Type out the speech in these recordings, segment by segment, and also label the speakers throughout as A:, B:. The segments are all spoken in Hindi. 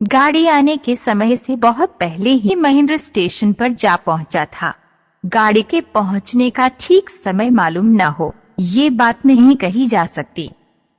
A: गाड़ी आने के समय से बहुत पहले ही महेंद्र स्टेशन पर जा पहुंचा था। गाड़ी के पहुंचने का ठीक समय मालूम न हो, ये बात नहीं कही जा सकती।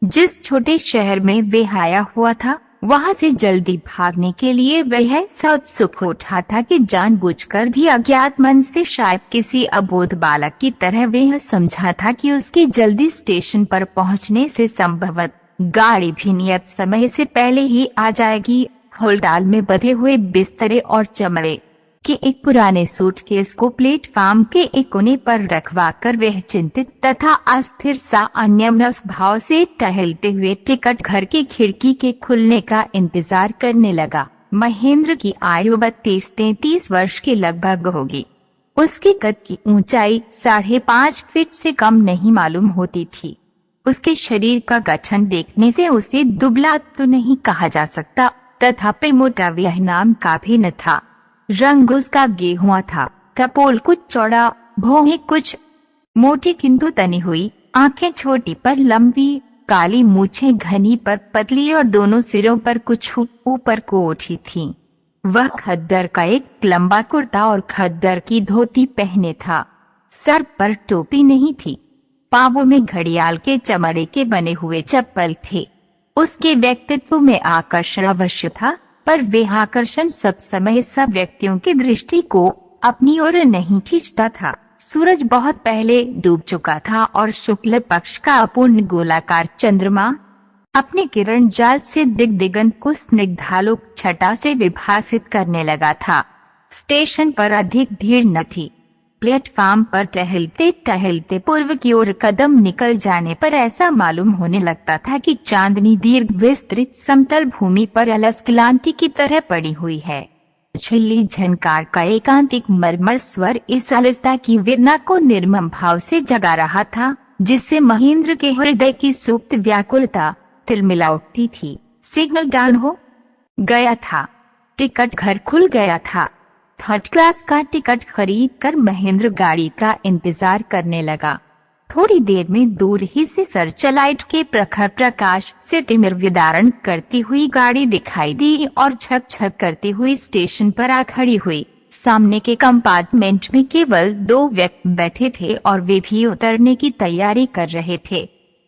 A: जिस छोटे शहर में वह आया हुआ था, वहां से जल्दी भागने के लिए वह उत्सुक उठा था कि जानबूझकर भी अज्ञात मन से शायद किसी अबोध बालक की तरह वह समझा था कि उसके जल्दी स्टेशन पर पहुंचने से संभवतः गाड़ी भी नियत समय से पहले ही आ जाएगी। होलडाल में बंधे हुए बिस्तरे और चमड़े के एक पुराने सूटकेस को प्लेटफार्म के एक कोने पर रखवाकर वह चिंतित तथा अस्थिर सा अन्यमनस्क भाव से टहलते हुए टिकट घर की खिड़की के खुलने का इंतजार करने लगा। महेंद्र की आयु 32-33 वर्ष के लगभग होगी। उसके कद की ऊंचाई 5.5 फीट से कम नहीं मालूम होती थी। उसके शरीर का गठन देखने से उसे दुबला तो नहीं कहा जा सकता, तथापि मोटा वह नाम का भी न था। रंग उसका गेहुआ था, कपोल कुछ चौड़ा, भौहें कुछ मोटी किंतु तनी हुई, आंखें छोटी पर लंबी, काली मूछें घनी पर पतली और दोनों सिरों पर कुछ ऊपर को उठी थीं। वह खद्दर का एक लंबा कुर्ता और खद्दर की धोती पहने था। सर पर टोपी नहीं थी। पांवों में घड़ियाल के चमड़े के बने हुए चप्पल थे। उसके व्यक्तित्व में आकर्षण अवश्य था, पर वह आकर्षण सब समय सब व्यक्तियों की दृष्टि को अपनी ओर नहीं खींचता था। सूरज बहुत पहले डूब चुका था और शुक्ल पक्ष का अपूर्ण गोलाकार चंद्रमा अपने किरण जाल से दिगंत को स्निग्धालोक छटा से विभासित करने लगा था। स्टेशन पर अधिक भीड़ न थी। प्लेटफार्म पर टहलते टहलते पूर्व की ओर कदम निकल जाने पर ऐसा मालूम होने लगता था कि चांदनी दीर्घ विस्तृत समतल भूमि पर अलस क्लांति की तरह पड़ी हुई है। छिल्ली झनकार का एकांतिक मर्मर स्वर इस अलसता की वेदना को निर्मम भाव से जगा रहा था, जिससे महेंद्र के हृदय की सुप्त व्याकुलता तिलमिला उठती थी। सिग्नल डाउन हो गया था। टिकट घर खुल गया था। थर्ड क्लास का टिकट खरीद कर महेंद्र गाड़ी का इंतजार करने लगा। थोड़ी देर में दूर ही से सर्चलाइट के प्रखर प्रकाश से तिमिर विदारण करती हुई गाड़ी दिखाई दी और झक झक करती हुई स्टेशन पर आ खड़ी हुई। सामने के कंपार्टमेंट में केवल 2 व्यक्ति बैठे थे और वे भी उतरने की तैयारी कर रहे थे।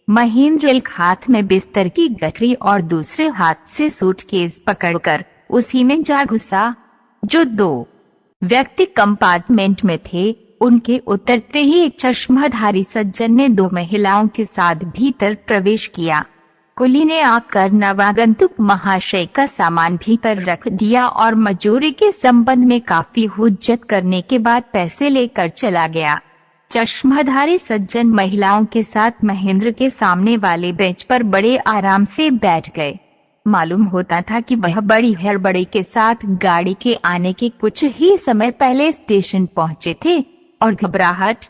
A: महेंद्र एक हाथ में बिस्तर की गठरी और दूसरे हाथ से सूटकेस पकड़कर उसी में जा घुसा। जो 2 व्यक्ति कंपार्टमेंट में थे, उनके उतरते ही एक चश्माधारी सज्जन ने 2 महिलाओं के साथ भीतर प्रवेश किया। कुली ने आकर नवागंतुक महाशय का सामान भीतर रख दिया और मजूरी के संबंध में काफी हुज्जत करने के बाद पैसे लेकर चला गया। चश्माधारी सज्जन महिलाओं के साथ महेंद्र के सामने वाले बेंच पर बड़े आराम से बैठ गए। मालूम होता था कि वह बड़ी हड़बड़ी के साथ गाड़ी के आने के कुछ ही समय पहले स्टेशन पहुंचे थे और घबराहट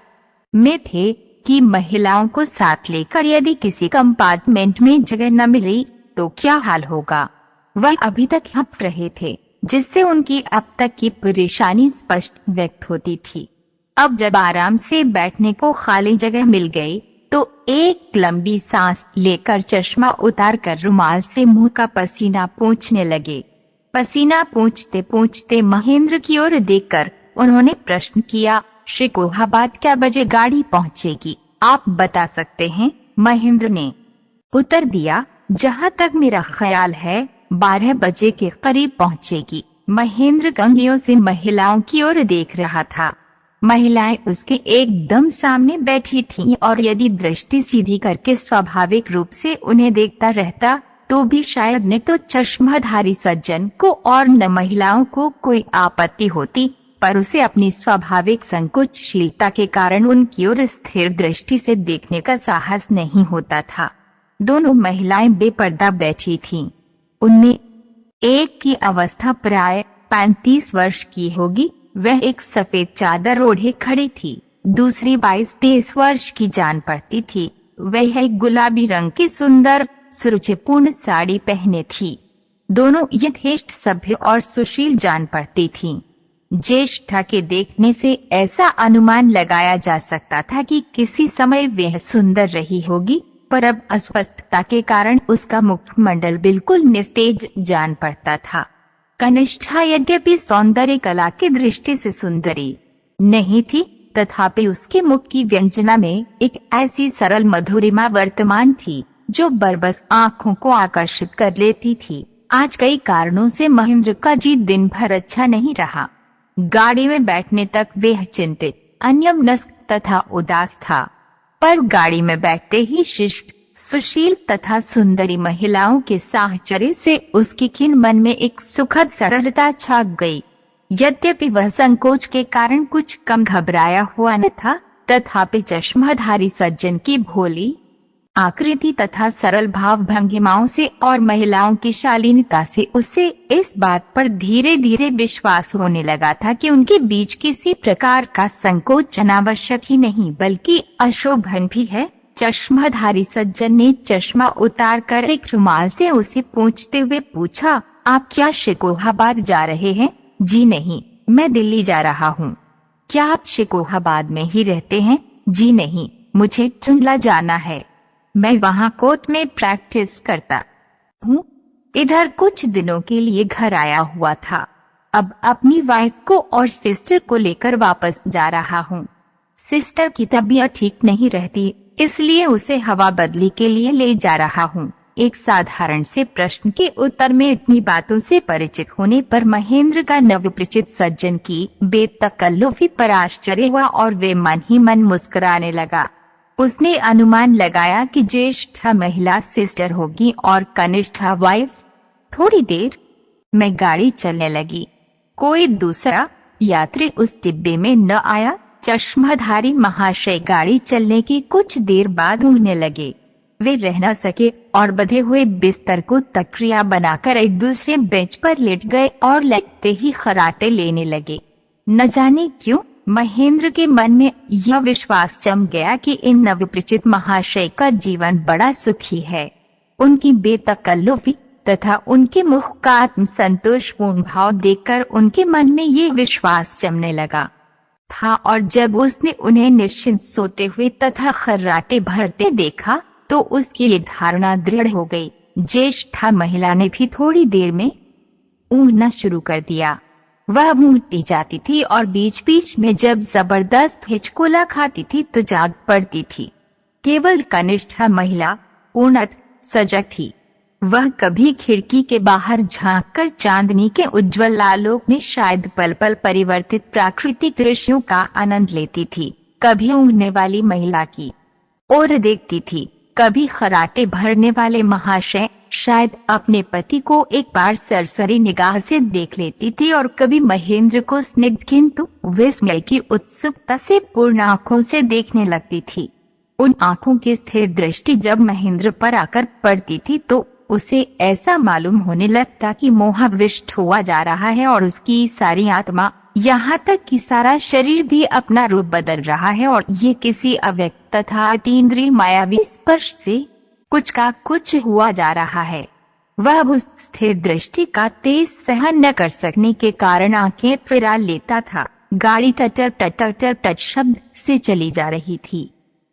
A: में थे कि महिलाओं को साथ लेकर यदि किसी कंपार्टमेंट में जगह न मिली तो क्या हाल होगा। वह अभी तक हंप रहे थे, जिससे उनकी अब तक की परेशानी स्पष्ट व्यक्त होती थी। अब जब आराम से बैठने को खाली जगह मिल गई तो एक लंबी सांस लेकर चश्मा उतार कर रुमाल से मुंह का पसीना पोंछने लगे। पसीना पोंछते पोंछते महेंद्र की ओर देखकर उन्होंने प्रश्न किया, शिकोहाबाद क्या बजे गाड़ी पहुंचेगी, आप बता सकते हैं? महेंद्र ने उत्तर दिया, जहां तक मेरा ख्याल है 12 बजे के करीब पहुंचेगी। महेंद्र कंगियों से महिलाओं की ओर देख रहा था। महिलाएं उसके एकदम सामने बैठी थीं और यदि दृष्टि सीधी करके स्वाभाविक रूप से उन्हें देखता रहता तो भी शायद न तो चश्माधारी सज्जन को और न महिलाओं को कोई आपत्ति होती, पर उसे अपनी स्वाभाविक संकोचशीलता के कारण उनकी ओर स्थिर दृष्टि से देखने का साहस नहीं होता था। दोनों महिलाएं बेपर्दा बैठी थीं। उनमें एक की अवस्था प्राय 35 वर्ष की होगी। वह एक सफेद चादर ओढ़े खड़ी थी। दूसरी 22-23 वर्ष की जान पड़ती थी। वह एक गुलाबी रंग की सुंदर सुरुचिपूर्ण साड़ी पहने थी। दोनों यथेष्ट सभ्य और सुशील जान पड़ती थीं। ज्येष्ठा के देखने से ऐसा अनुमान लगाया जा सकता था कि किसी समय वह सुंदर रही होगी, पर अब अस्वस्थता के कारण उसका मुखमंडल बिल्कुल निस्तेज जान पड़ता था। कनिष्ठा यद्यपि सौंदर्य कला की दृष्टि से सुंदरी नहीं थी, तथापि उसके मुख की व्यंजना में एक ऐसी सरल मधुरिमा वर्तमान थी जो बरबस आंखों को आकर्षित कर लेती थी। आज कई कारणों से महेंद्र का जी दिन भर अच्छा नहीं रहा। गाड़ी में बैठने तक वह चिंतित, अन्यमनस्क तथा उदास था, पर गाड़ी में बैठते ही शिष्ट, सुशील तथा सुंदरी महिलाओं के साहचर्य से उसके खिन मन में एक सुखद सरलता छा गई। यद्यपि वह संकोच के कारण कुछ कम घबराया हुआ न था, तथापि चश्माधारी सज्जन की भोली आकृति तथा सरल भाव भंगिमाओं से और महिलाओं की शालीनता से उसे इस बात पर धीरे धीरे विश्वास होने लगा था कि उनके बीच किसी प्रकार का संकोच अनावश्यक ही नहीं बल्कि अशोभन भी है। चश्माधारी सज्जन ने चश्मा उतार कर एक रुमाल से उसे पोंछते हुए पूछा, आप क्या शिकोहाबाद जा रहे हैं? जी नहीं, मैं दिल्ली जा रहा हूँ। क्या आप शिकोहाबाद में ही रहते हैं? जी नहीं, मुझे टुंडला जाना है। मैं वहाँ कोर्ट में प्रैक्टिस करता हूँ। इधर कुछ दिनों के लिए घर आया हुआ था। अब अपनी वाइफ को और सिस्टर को लेकर वापस जा रहा हूँ। सिस्टर की तबीयत ठीक नहीं रहती, इसलिए उसे हवा बदली के लिए ले जा रहा हूँ। एक साधारण से प्रश्न के उत्तर में इतनी बातों से परिचित होने पर महेंद्र का नवपरिचित सज्जन की बेतकल्लुफी पर आश्चर्य हुआ और वे मन ही मन मुस्कुराने लगा। उसने अनुमान लगाया कि ज्येष्ठ महिला सिस्टर होगी और कनिष्ठा वाइफ। थोड़ी देर में गाड़ी चलने लगी। कोई दूसरा यात्री उस डिब्बे में न आया। चश्माधारी महाशय गाड़ी चलने की कुछ देर बाद उड़ने लगे। वे रह न सके और बंधे हुए बिस्तर को तकिया बनाकर एक दूसरे बेंच पर लेट गए और लगते ही खर्राटे लेने लगे। न जाने क्यों महेंद्र के मन में यह विश्वास जम गया कि इन नवपरिचित महाशय का जीवन बड़ा सुखी है। उनकी बेतकल्लुफी तथा उनके मुख का आत्म संतोषपूर्ण भाव देखकर उनके मन में ये विश्वास जमने लगा था, और जब उसने उन्हें निश्चिंत सोते हुए तथा खर्राटे भरते देखा तो उसकी ये धारणा दृढ़ हो गई। ज्येष्ठा महिला ने भी थोड़ी देर में ऊँघना शुरू कर दिया। वह मूर्ति जाती थी और बीच बीच में जब जबरदस्त हिचकोला खाती थी तो जाग पड़ती थी। केवल कनिष्ठा महिला पूर्णत सजग थी। वह कभी खिड़की के बाहर झांककर चांदनी के उज्ज्वल आलोक में शायद पल पल परिवर्तित प्राकृतिक दृश्यों का आनंद लेती थी, कभी ऊँघने वाली महिला की ओर देखती थी, कभी खर्राटे भरने वाले महाशय शायद अपने पति को एक बार सरसरी निगाह से देख लेती थी, और कभी महेंद्र को स्निग्ध किंतु विस्मय की उत्सुकता से पूर्ण आंखों से देखने लगती थी। उन आंखों की स्थिर दृष्टि जब महेंद्र पर आकर पड़ती थी तो उसे ऐसा मालूम होने लगता कि मोहाविष्ट हुआ जा रहा है और उसकी सारी आत्मा, यहाँ तक कि सारा शरीर भी अपना रूप बदल रहा है, और ये किसी अव्यक्त तथा अतीन्द्रिय मायावी स्पर्श से कुछ का कुछ हुआ जा रहा है। वह उस स्थिर दृष्टि का तेज सहन न कर सकने के कारण आंखें फिरा लेता था। गाड़ी टटर टटर टटर शब्द से चली जा रही थी।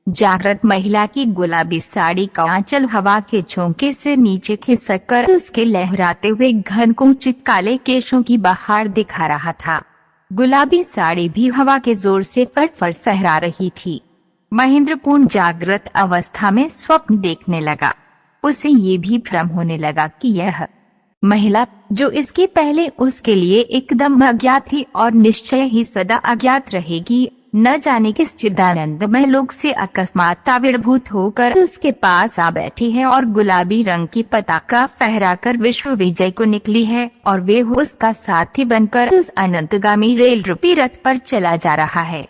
A: जागृत महिला की गुलाबी साड़ी का आंचल हवा के झोंके से नीचे खिसक कर उसके लहराते हुए घनकुंचित काले केशों की बहार दिखा रहा था। गुलाबी साड़ी भी हवा के जोर से फड़फड़ फहरा रही थी। महेंद्र पूर्ण जागृत अवस्था में स्वप्न देखने लगा। उसे ये भी भ्रम होने लगा कि यह महिला, जो इसके पहले उसके लिए एकदम अज्ञात थी और निश्चय ही सदा अज्ञात रहेगी, न जाने किस चिदानंदमय लोक से अकस्मात आविर्भूत होकर उसके पास आ बैठी है और गुलाबी रंग की पताका फहराकर विश्व विजय को निकली है, और वे उसका साथी बनकर उस अनंतगामी रेल रूपी रथ पर चला जा रहा है।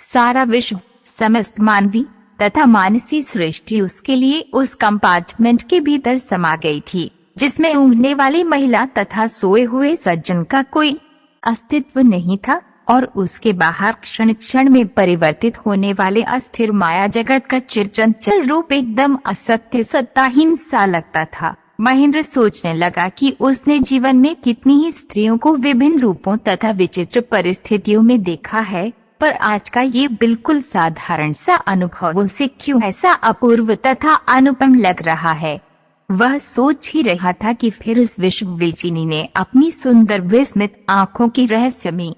A: सारा विश्व, समस्त मानवी तथा मानसी सृष्टि उसके लिए उस कंपार्टमेंट के भीतर समा गई थी, जिसमें ऊँघने वाली महिला तथा सोए हुए सज्जन का कोई अस्तित्व नहीं था, और उसके बाहर क्षण क्षण में परिवर्तित होने वाले अस्थिर माया जगत का चिरचंचल रूप एकदम असत्य सत्ताहीन सा लगता था। महेंद्र सोचने लगा कि उसने जीवन में कितनी ही स्त्रियों को विभिन्न रूपों तथा विचित्र परिस्थितियों में देखा है, पर आज का ये बिल्कुल साधारण सा अनुभव उसे क्यों ऐसा अपूर्व तथा अनुपम लग रहा है। वह सोच ही रहा था कि फिर उस विश्वविजेनी ने अपनी सुंदर विस्मित आंखों की रहस्यमयी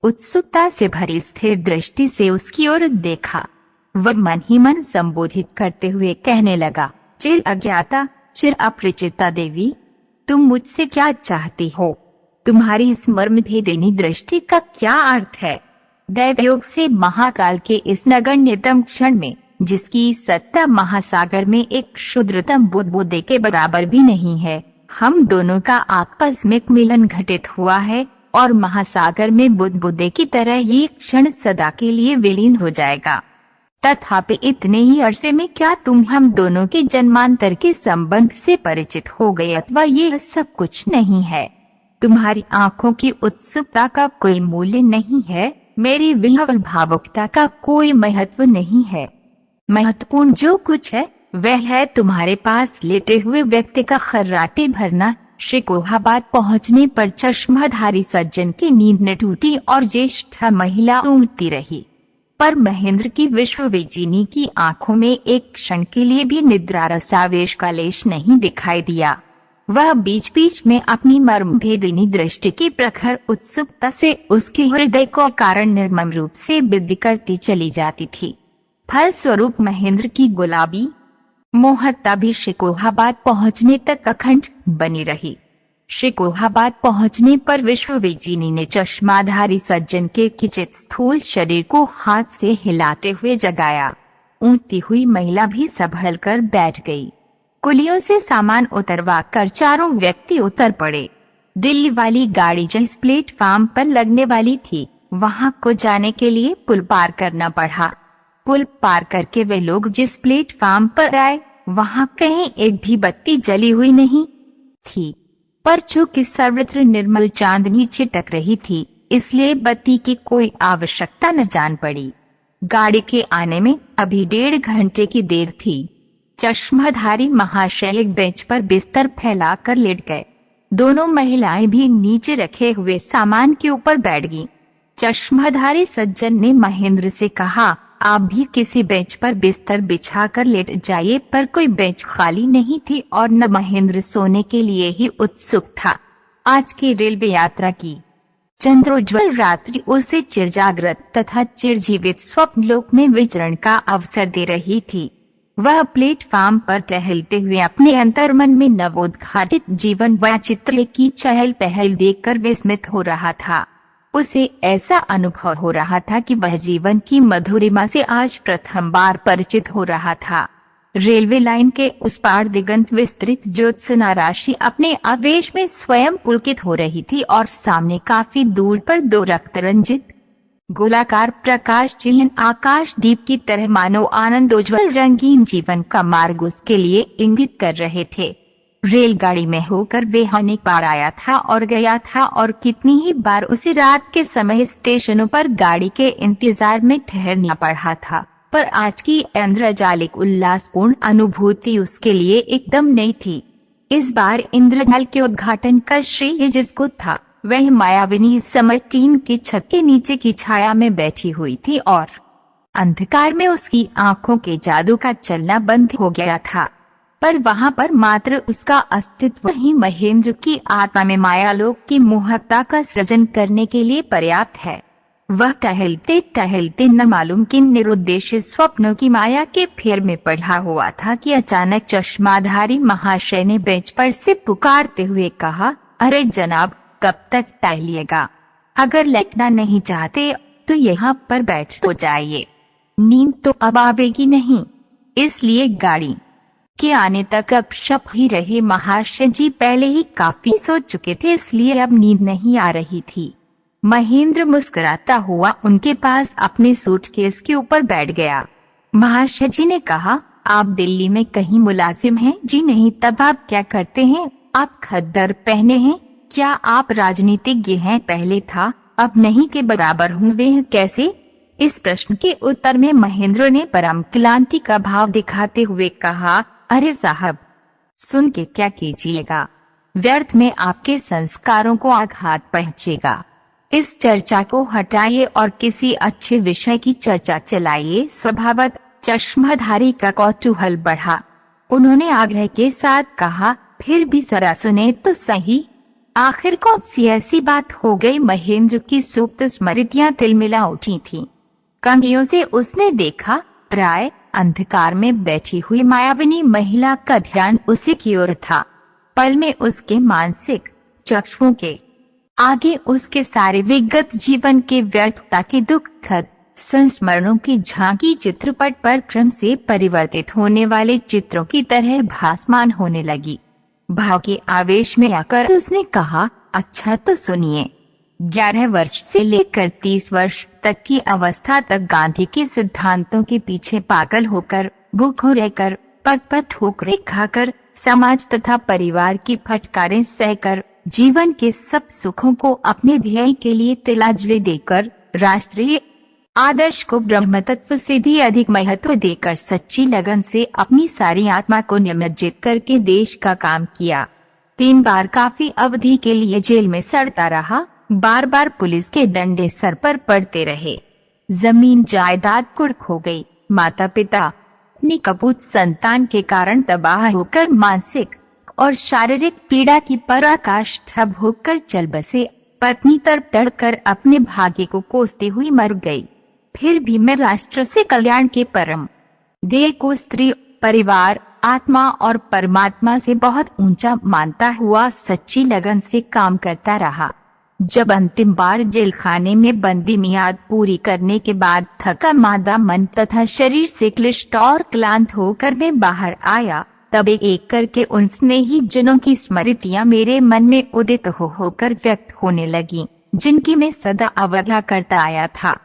A: उत्सुकता से भरी स्थिर दृष्टि से उसकी ओर देखा। वह मन ही मन संबोधित करते हुए कहने लगा, चिर अज्ञाता, चिर अपरिचिता देवी, तुम मुझसे क्या चाहती हो? तुम्हारी इस मर्म भेदिनी दृष्टि का क्या अर्थ है? दैवयोग से महाकाल के इस नगण्यतम क्षण में, जिसकी सत्ता महासागर में एक क्षुद्रतम बुदबुदे के बराबर भी नहीं है, हम दोनों का आकस्मिक मिलन घटित हुआ है और महासागर में बुदबुदे की तरह ये क्षण सदा के लिए विलीन हो जाएगा। तथापि इतने ही अरसे में क्या तुम हम दोनों के जन्मांतर के संबंध से परिचित हो गए, अथवा ये सब कुछ नहीं है? तुम्हारी आंखों की उत्सुकता का कोई मूल्य नहीं है, मेरी विह्वल भावुकता का कोई महत्व नहीं है। महत्वपूर्ण जो कुछ है वह है तुम्हारे पास लेटे हुए व्यक्ति का खर्राटे भरना। शिकोहाबाद पहुंचने पर चश्माधारी सज्जन की नींद न टूटी और ज्येष्ठा महिला ऊँघती रही, पर महेंद्र की विश्वविजेनी की आंखों में एक क्षण के लिए भी निद्रा रसावेश का लेश नहीं दिखाई दिया। वह बीच बीच में अपनी मर्मभेदिनी दृष्टि की प्रखर उत्सुकता से उसके हृदय को कारण निर्मम रूप से बिद करती चली जाती थी। फलस्वरूप महेंद्र की गुलाबी मोहकता भी शिकोहाबाद पहुंचने तक अखंड बनी रही। शिकोहाबाद पहुंचने पर विश्वविजेनी ने चश्माधारी सज्जन के खिंचित स्थूल शरीर को हाथ से हिलाते हुए जगाया। ऊँघती हुई महिला भी संभल कर बैठ गई। कुलियों से सामान उतरवा कर चारों व्यक्ति उतर पड़े। दिल्ली वाली गाड़ी जिस प्लेटफार्म पर लगने वाली थी, वहां को जाने के लिए पुल पार करना पड़ा। पुल पार करके वे लोग जिस प्लेटफार्म पर आए, वहां कहीं एक भी बत्ती जली हुई नहीं थी, पर चूंकि सर्वत्र निर्मल चांदनी छिटक रही थी, इसलिए बत्ती की कोई आवश्यकता न जान पड़ी। गाड़ी के आने में अभी 1.5 घंटे की देर थी। चश्माधारी महाशय एक बेंच पर बिस्तर फैलाकर लेट गए। दोनों महिलाएं भी नीचे रखे हुए सामान के ऊपर बैठ गईं। चश्माधारी सज्जन ने महेंद्र से कहा, आप भी किसी बेंच पर बिस्तर बिछाकर लेट जाइए, पर कोई बेंच खाली नहीं थी और न महेंद्र सोने के लिए ही उत्सुक था। आज की रेलवे यात्रा की चंद्रोज्वल रात्रि उसे चिरजागृत तथा चिरजीवित स्वप्न लोक में विचरण का अवसर दे रही थी। वह प्लेटफार्म पर टहलते हुए अपने अंतर्मन में नवोद्घाटित जीवन वैचित्र्य की चहल पहल देखकर विस्मित हो रहा था। उसे ऐसा अनुभव हो रहा था कि वह जीवन की मधुरिमा से आज प्रथम बार परिचित हो रहा था। रेलवे लाइन के उस पार दिगंत विस्तृत ज्योत्सना राशि अपने आवेश में स्वयं पुलकित हो रही थी और सामने काफी दूर पर 2 रक्तरंजित गोलाकार प्रकाश चिन्ह आकाश दीप की तरह मानो आनंदोज्वल रंगीन जीवन का मार्ग उसके लिए इंगित कर रहे थे। रेलगाड़ी में होकर वे अनेक बार आया था और गया था, और कितनी ही बार उसे रात के समय स्टेशनों पर गाड़ी के इंतजार में ठहरना पड़ा था, पर आज की इंद्रजालिक उल्लासपूर्ण अनुभूति उसके लिए एकदम नई थी। इस बार इंद्रजाल के उद्घाटन का श्रेय जिसको था, वह मायाविनी इस समय टीन की छत के नीचे की छाया में बैठी हुई थी और अंधकार में उसकी आंखों के जादू का चलना बंद हो गया था। पर वहां पर मात्र उसका अस्तित्व ही महेंद्र की आत्मा में मायालोक की मोहकता का सृजन करने के लिए पर्याप्त है। वह टहलते टहलते न मालूम किन निरुद्देश्य स्वप्नों की माया के फेर में पड़ा हुआ था कि अचानक चश्माधारी महाशय ने बेंच पर से पुकारते हुए कहा, अरे जनाब, कब तक टहलिएगा? अगर लेटना नहीं चाहते तो यहाँ पर बैठ तो जाइए। नींद तो अब आवेगी नहीं, इसलिए गाड़ी के आने तक अब शप ही रहे। महाशय जी पहले ही काफी सो चुके थे, इसलिए अब नींद नहीं आ रही थी। महेंद्र मुस्कुराता हुआ उनके पास अपने सूटकेस के ऊपर बैठ गया। महाशय जी ने कहा, आप दिल्ली में कहीं मुलाजिम हैं? जी नहीं। तब आप क्या करते हैं? आप खद्दर पहने हैं? क्या आप राजनीतिज्ञ हैं? पहले था, अब नहीं के बराबर हूँ। वे कैसे? इस प्रश्न के उत्तर में महेंद्र ने परम क्लांति का भाव दिखाते हुए कहा, अरे साहब, सुन के क्या कीजिएगा? व्यर्थ में आपके संस्कारों को आघात पहुंचेगा। इस चर्चा को हटाइए और किसी अच्छे विषय की चर्चा चलाइए। स्वभावत चश्माधारी का कौतूहल बढ़ा। उन्होंने आग्रह के साथ कहा, फिर भी जरा सुने तो सही। आखिर कौन सी ऐसी बात हो गई? महेंद्र की सुप्त स्मृतियां तिलमिला उठी थीं। कमियों से उसने देखा, प्राय अंधकार में बैठी हुई मायाविनी महिला का ध्यान उसी की ओर था। पल में उसके मानसिक चक्षुओं के आगे उसके सारे विगत जीवन के व्यर्थता के दुखद संस्मरणों की झांकी चित्रपट पर क्रम से परिवर्तित होने वाले चित्रों की तरह भासमान होने लगी। भाव के आवेश में आकर उसने कहा, अच्छा तो सुनिए। 11 वर्ष से लेकर 30 वर्ष तक की अवस्था तक गांधी के सिद्धांतों के पीछे पागल होकर, भूखों रहकर, पग पर ठोकरें खाकर, समाज तथा परिवार की फटकारें सहकर, जीवन के सब सुखों को अपने ध्येय के लिए तिलांजलि देकर, राष्ट्रीय आदर्श को ब्रह्म तत्व से भी अधिक महत्व देकर सच्ची लगन से अपनी सारी आत्मा को निमज्जित करके देश का काम किया। 3 बार काफी अवधि के लिए जेल में सड़ता रहा, बार बार पुलिस के डंडे सर पर पड़ते रहे। जमीन जायदाद कुर्क हो गई। माता पिता अपनी कपूत संतान के कारण तबाह होकर मानसिक और शारीरिक पीड़ा की पराकाष्ठा भोगकर चल बसे। पत्नी तड़पड़ कर अपने भाग्य को कोसती हुई मर गई। फिर भी मैं राष्ट्र से कल्याण के परम ध्येय को स्त्री, परिवार, आत्मा और परमात्मा से बहुत ऊंचा मानता हुआ सच्ची लगन से काम करता रहा। जब अंतिम बार जेल खाने में बंदी मियाद पूरी करने के बाद थका मादा मन तथा शरीर से क्लिष्ट और क्लांत होकर मैं बाहर आया, तब एक एक करके उन स्नेही जनों की स्मृतियां मेरे मन में उदित होकर व्यक्त होने लगी, जिनकी मैं सदा अवज्ञा करता आया था।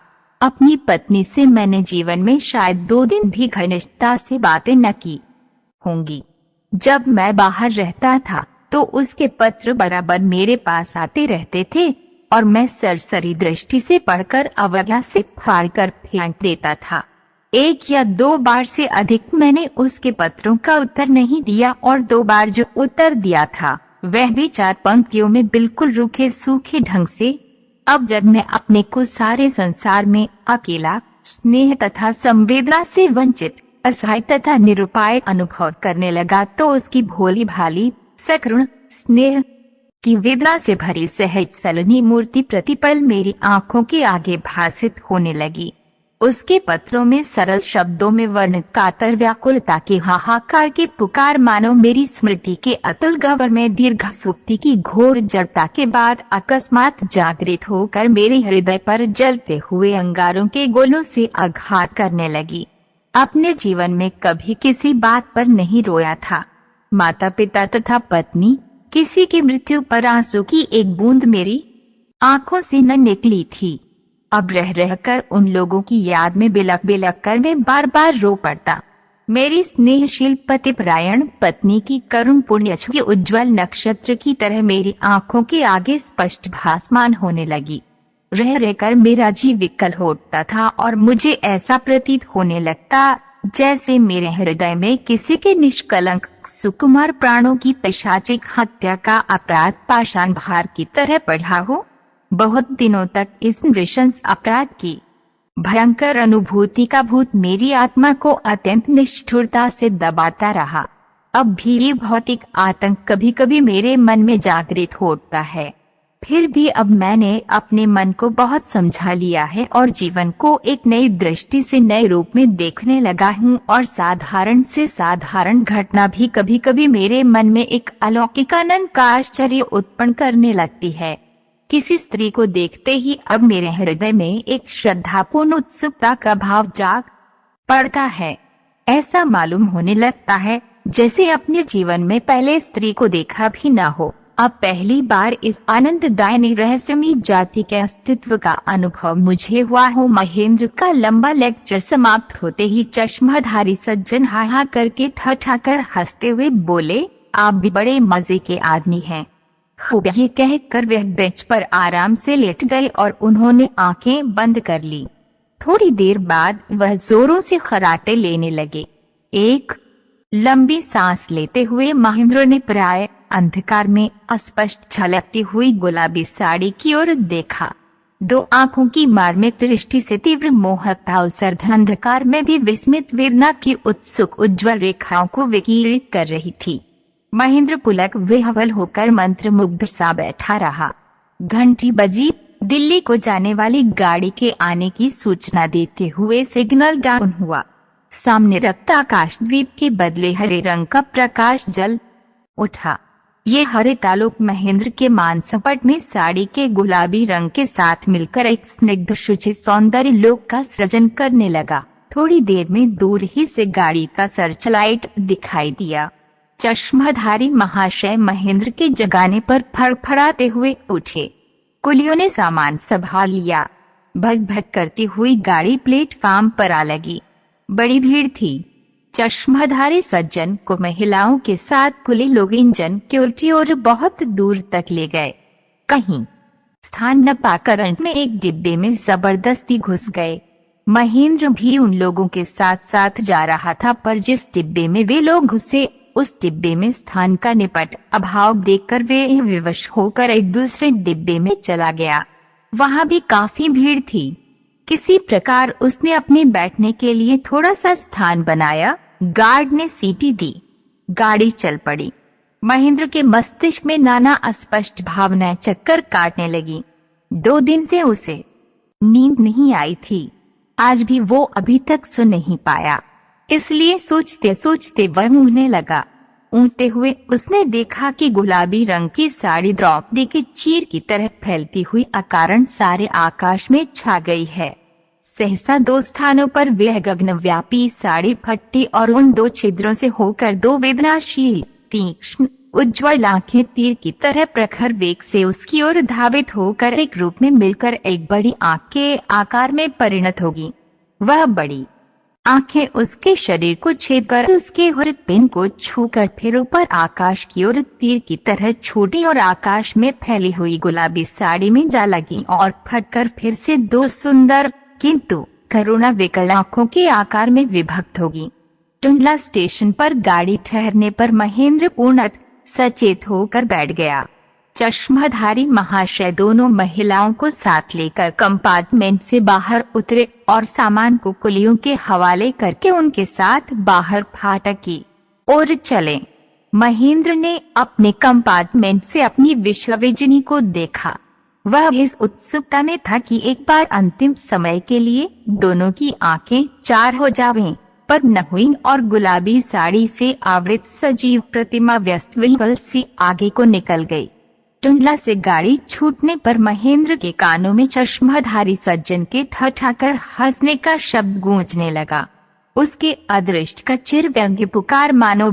A: अपनी पत्नी से मैंने जीवन में शायद 2 दिन भी घनिष्ठता से बातें न की होंगी। जब मैं बाहर रहता था तो उसके पत्र बराबर मेरे पास आते रहते थे और मैं सरसरी दृष्टि से पढ़कर अवज्ञा से फाड़कर फेंक देता था। 1 या 2 बार से अधिक मैंने उसके पत्रों का उत्तर नहीं दिया और 2 बार जो उत्तर दिया था वह भी 4 पंक्तियों में बिल्कुल रूखे सूखे ढंग से। अब जब मैं अपने को सारे संसार में अकेला, स्नेह तथा संवेदना से वंचित, असहाय तथा निरुपाय अनुभव करने लगा तो उसकी भोली भाली सकरुण स्नेह की वेदना से भरी सहज सलोनी मूर्ति प्रतिपल मेरी आंखों के आगे भासित होने लगी। उसके पत्रों में सरल शब्दों में वर्णित कातर व्याकुलता के हाहाकार की पुकार मानो मेरी स्मृति के अतुल गह्वर में दीर्घ सुप्ति की घोर जड़ता के बाद अकस्मात जागृत होकर मेरे हृदय पर जलते हुए अंगारों के गोलों से आघात करने लगी। अपने जीवन में कभी किसी बात पर नहीं रोया था। माता पिता तथा पत्नी, किसी की मृत्यु पर आंसू की एक बूंद मेरी आंखों से न निकली थी। अब रह रहकर उन लोगों की याद में बिलख बिलख कर मैं बार बार रो पड़ता। मेरी स्नेहशील पतिपरायण पत्नी की करुण पुण्यछवि उज्ज्वल नक्षत्र की तरह मेरी आंखों के आगे स्पष्ट भासमान होने लगी। रह रहकर मेरा जी विकल होता था और मुझे ऐसा प्रतीत होने लगता जैसे मेरे हृदय में किसी के निष्कलंक सुकुमार प्राणों की पैशाचिक हत्या का अपराध पाषाण भार की तरह पड़ा हो। बहुत दिनों तक इस नृशंस अपराध की भयंकर अनुभूति का भूत मेरी आत्मा को अत्यंत निष्ठुरता से दबाता रहा। अब भी ये भौतिक आतंक कभी कभी मेरे मन में जागृत होता है। फिर भी अब मैंने अपने मन को बहुत समझा लिया है और जीवन को एक नई दृष्टि से नए रूप में देखने लगा हूँ और साधारण से साधारण घटना भी कभी कभी मेरे मन में एक अलौकिक आनंद का आश्चर्य उत्पन्न करने लगती है। किसी स्त्री को देखते ही अब मेरे हृदय में एक श्रद्धापूर्ण उत्सुकता का भाव जाग पड़ता है। ऐसा मालूम होने लगता है जैसे अपने जीवन में पहले स्त्री को देखा भी न हो। अब पहली बार इस आनंददायी रहस्यमयी जाति के अस्तित्व का अनुभव मुझे हुआ हो। महेंद्र का लंबा लेक्चर समाप्त होते ही चश्माधारी सज्जन हा करके ठठाकर हंसते हुए बोले, आप भी बड़े मजे के आदमी हैं। खूब, ये कहकर वह बेंच पर आराम से लेट गए और उन्होंने आंखें बंद कर ली। थोड़ी देर बाद वह जोरों से खराटे लेने लगे। एक लंबी सांस लेते हुए महेंद्र ने प्राय अंधकार में अस्पष्ट झलकती हुई गुलाबी साड़ी की ओर देखा। दो आंखों की मार्मिक दृष्टि से तीव्र मोहकता उस अर्धअंधकार में भी विस्मित वेदना की उत्सुक उज्ज्वल रेखाओं को विकिरित कर रही थी। महेंद्र पुलक विह्वल होकर मंत्रमुग्ध सा बैठा रहा। घंटी बजी। दिल्ली को जाने वाली गाड़ी के आने की सूचना देते हुए सिग्नल डाउन हुआ। सामने रक्त आकाश द्वीप के बदले हरे रंग का प्रकाश जल उठा। ये हरित आलोक महेंद्र के मानसपट में साड़ी के गुलाबी रंग के साथ मिलकर एक स्निग्ध शुचि सौंदर्य लोक का सृजन करने लगा। थोड़ी देर में दूर ही से गाड़ी का सर्चलाइट दिखाई दिया। चश्माधारी महाशय महेंद्र के जगाने पर फड़फड़ाते हुए उठे। कुलियों ने सामान संभाल लिया। भग भग करती हुई गाड़ी प्लेटफार्म पर आ लगी। बड़ी भीड़ थी। चश्माधारी सज्जन को महिलाओं के साथ कुली लोग इंजन के उल्टी ओर बहुत दूर तक ले गए। कहीं स्थान न पाकर अंत में एक डिब्बे में जबरदस्ती घुस गए। महेंद्र भी उन लोगों के साथ साथ जा रहा था, पर जिस डिब्बे में वे लोग घुसे उस डिब्बे में स्थान का निपट अभाव देखकर वे विवश होकर एक दूसरे डिब्बे में चला गया। वहां भी काफी भीड़ थी। किसी प्रकार उसने अपने बैठने के लिए थोड़ा सा स्थान बनाया। गार्ड ने सीटी दी। गाड़ी चल पड़ी। महेंद्र के मस्तिष्क में नाना अस्पष्ट भावनाएं चक्कर काटने लगी। 2 दिन से उसे नींद नहीं आई थी। आज भी वो अभी तक सो नहीं पाया, इसलिए सोचते सोचते वह ऊँघने लगा। ऊँघते हुए उसने देखा कि गुलाबी रंग की साड़ी द्रौपदी की चीर की तरह फैलती हुई अकारण सारे आकाश में छा गई है। सहसा 2 स्थानों पर वह गगनव्यापी साड़ी फटी और उन 2 छिद्रों से होकर 2 वेदनाशील तीक्ष्ण उज्ज्वल आंखें तीर की तरह प्रखर वेग से उसकी ओर धावित होकर एक रूप में मिलकर एक बड़ी आंख के आकार में परिणत होगी। वह बड़ी आंखें उसके शरीर को छेद कर उसके हृदपिंड को छूकर फिर ऊपर आकाश की ओर तीर की तरह छोटी और आकाश में फैली हुई गुलाबी साड़ी में जा लगी और फटकर फिर से 2 सुंदर किंतु करुणा विकल आंखों के आकार में विभक्त होगी। टुंडला स्टेशन पर गाड़ी ठहरने पर महेंद्र पूर्णतः सचेत होकर बैठ गया। चश्माधारी महाशय दोनों महिलाओं को साथ लेकर कंपार्टमेंट से बाहर उतरे और सामान को कुलियों के हवाले करके उनके साथ बाहर फाटक की ओर चले। महेंद्र ने अपने कंपार्टमेंट से अपनी विश्वविजनी को देखा। वह इस उत्सुकता में था कि एक बार अंतिम समय के लिए दोनों की आंखें चार हो जावें, पर न हुई और गुलाबी साड़ी से आवृत सजीव प्रतिमा व्यस्त विह्वल सी आगे को निकल गई। टुंडला से गाड़ी छूटने पर महेंद्र के कानों में चश्माधारी सज्जन के ठठाकर हंसने का शब्द गूंजने लगा। उसके अदृष्ट का चिर व्यंग्य पुकार मानो